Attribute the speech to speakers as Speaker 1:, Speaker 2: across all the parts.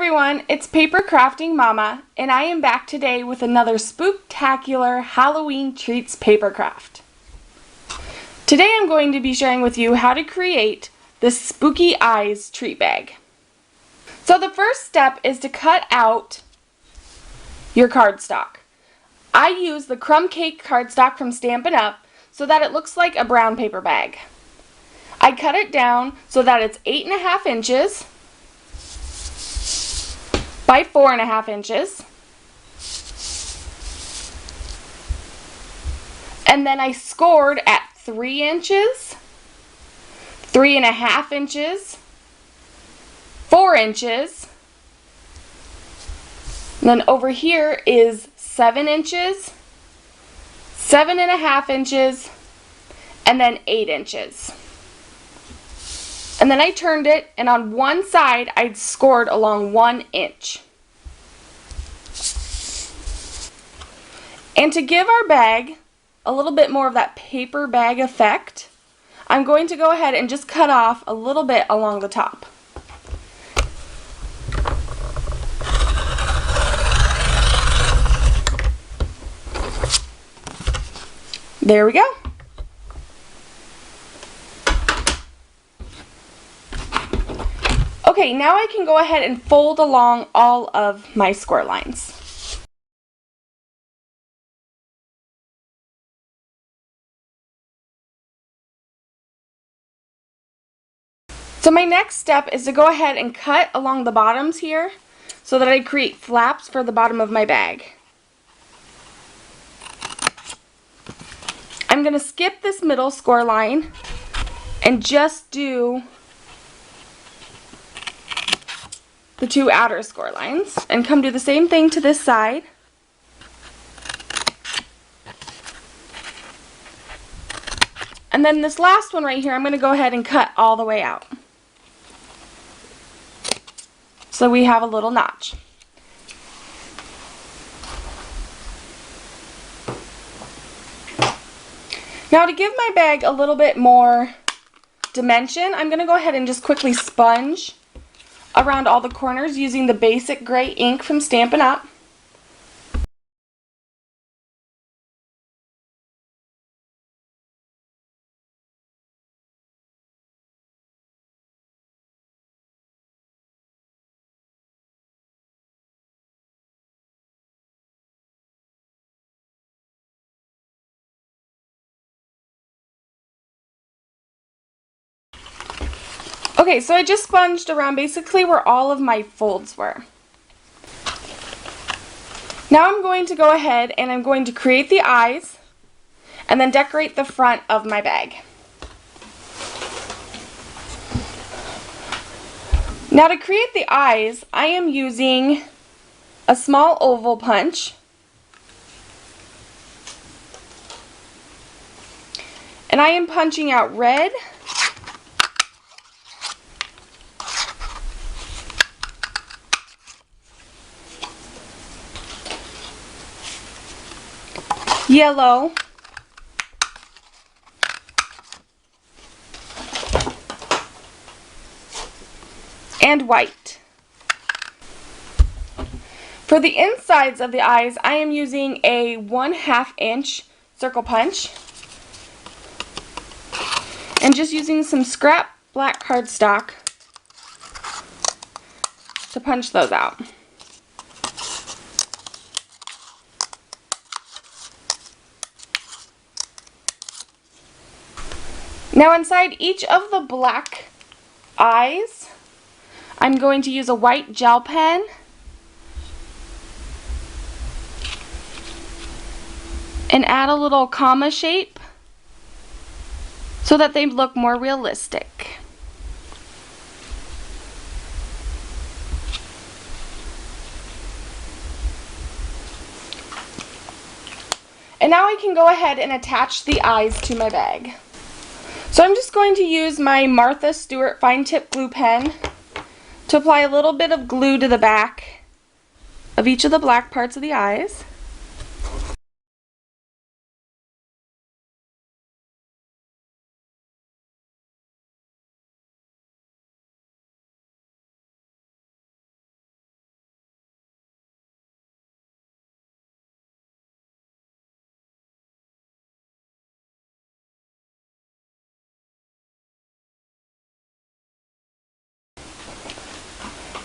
Speaker 1: everyone, it's Paper Crafting Mama, and I am back today with another spooktacular Halloween Treats paper craft. Today I'm going to be sharing with you how to create this Spooky Eyes treat bag. So the first step is to cut out your cardstock. I use the crumb cake cardstock from Stampin' Up! So that it looks like a brown paper bag. I cut it down so that it's 8.5 inches by 4.5 inches. And then I scored at 3 inches, 3.5 inches, 4 inches. And then over here is 7 inches, 7.5 inches, and then 8 inches. And then I turned it, and on one side I'd scored along 1 inch. And to give our bag a little bit more of that paper bag effect, I'm going to go ahead and just cut off a little bit along the top. There we go. Okay, now I can go ahead and fold along all of my square lines. So my next step is to go ahead and cut along the bottoms here so that I create flaps for the bottom of my bag. I'm going to skip this middle score line and just do the 2 outer score lines and come do the same thing to this side. And then this last one right here, I'm going to go ahead and cut all the way out. So we have a little notch. Now to give my bag a little bit more dimension, I'm going to go ahead and just quickly sponge around all the corners using the basic gray ink from Stampin' Up! Okay, so I just sponged around basically where all of my folds were. Now I'm going to go ahead and I'm going to create the eyes and then decorate the front of my bag. Now to create the eyes, I am using a small oval punch and I am punching out red, yellow, and white. For the insides of the eyes, I am using a 1/2 inch circle punch and just using some scrap black cardstock to punch those out. Now inside each of the black eyes, I'm going to use a white gel pen and add a little comma shape so that they look more realistic. And now I can go ahead and attach the eyes to my bag. So I'm just going to use my Martha Stewart fine tip glue pen to apply a little bit of glue to the back of each of the black parts of the eyes.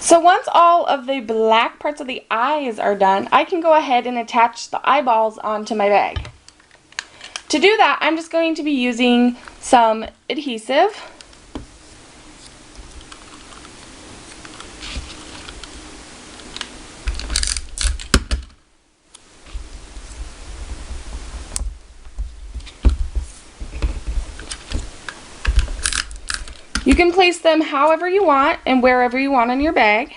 Speaker 1: So once all of the black parts of the eyes are done, I can go ahead and attach the eyeballs onto my bag. To do that, I'm just going to be using some adhesive. You can place them however you want and wherever you want on your bag.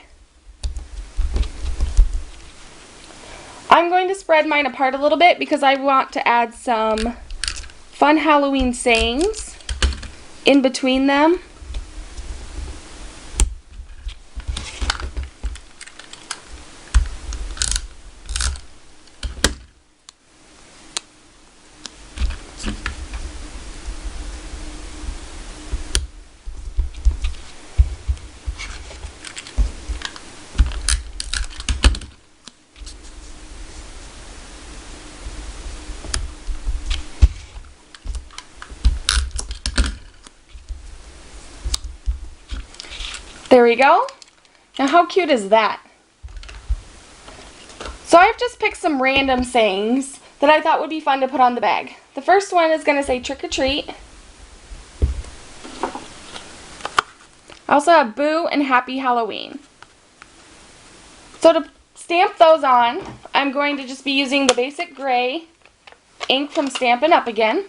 Speaker 1: I'm going to spread mine apart a little bit because I want to add some fun Halloween sayings in between them. There we go. Now how cute is that? So I've just picked some random sayings that I thought would be fun to put on the bag. The first one is going to say trick or treat. I also have boo and happy Halloween. So to stamp those on, I'm going to just be using the basic gray ink from Stampin' Up! Again.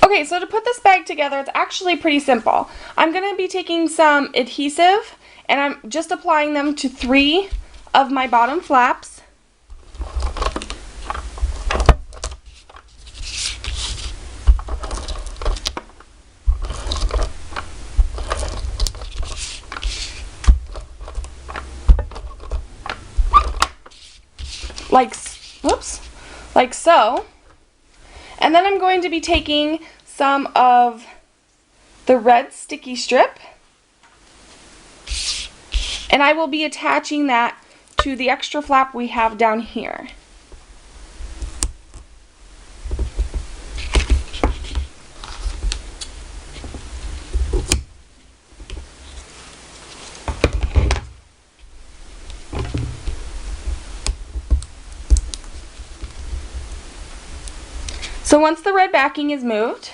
Speaker 1: Okay, so to put this bag together, it's actually pretty simple. I'm going to be taking some adhesive and I'm just applying them to 3 of my bottom flaps. Like so. And then I'm going to be taking some of the red sticky strip and I will be attaching that to the extra flap we have down here. So once the red backing is moved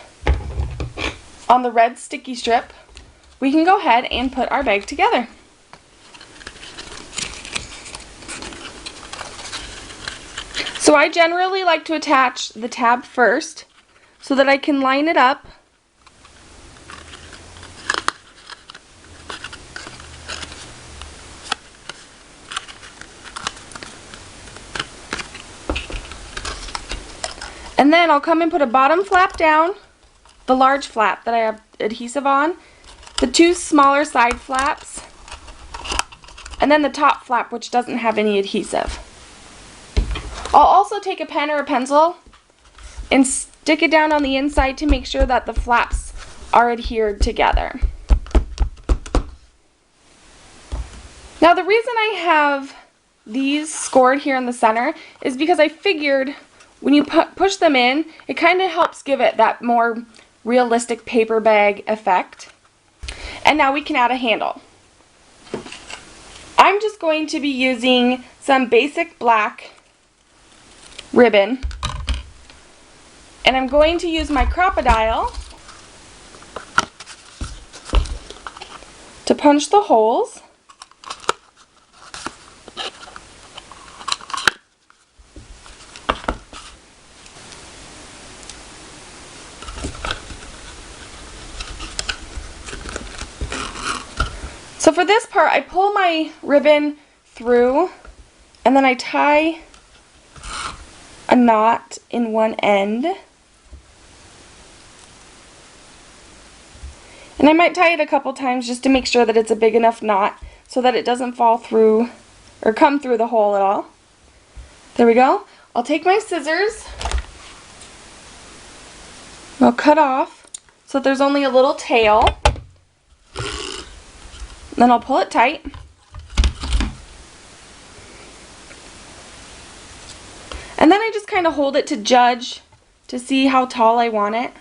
Speaker 1: on the red sticky strip, we can go ahead and put our bag together. So I generally like to attach the tab first so that I can line it up. And then I'll come and put a bottom flap down, the large flap that I have adhesive on, the 2 smaller side flaps, and then the top flap which doesn't have any adhesive. I'll also take a pen or a pencil and stick it down on the inside to make sure that the flaps are adhered together. Now the reason I have these scored here in the center is because I figured when you push them in, it kind of helps give it that more realistic paper bag effect. And now we can add a handle. I'm just going to be using some basic black ribbon and I'm going to use my Crop-A-Dile to punch the holes. So for this part, I pull my ribbon through and then I tie a knot in one end. And I might tie it a couple times just to make sure that it's a big enough knot so that it doesn't fall through or come through the hole at all. There we go. I'll take my scissors and I'll cut off so that there's only a little tail. Then I'll pull it tight. And then I just kind of hold it to judge to see how tall I want it.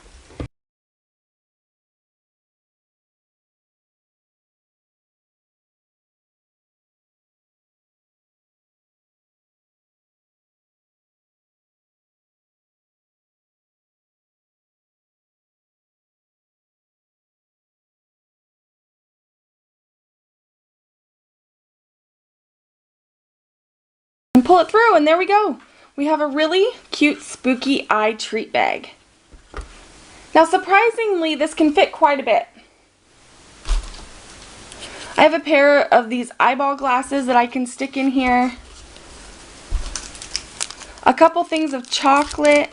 Speaker 1: And pull it through, and there we go. We have a really cute spooky eye treat bag. Now surprisingly, this can fit quite a bit. I have a pair of these eyeball glasses that I can stick in here. A couple things of chocolate.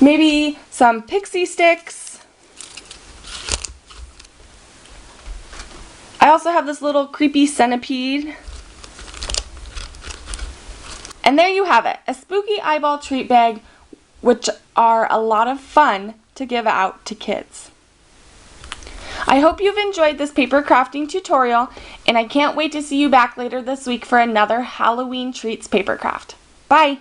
Speaker 1: Maybe some pixie sticks. I also have this little creepy centipede. And there you have it, a spooky eyeball treat bag, which are a lot of fun to give out to kids. I hope you've enjoyed this paper crafting tutorial, and I can't wait to see you back later this week for another Halloween Treats paper craft. Bye!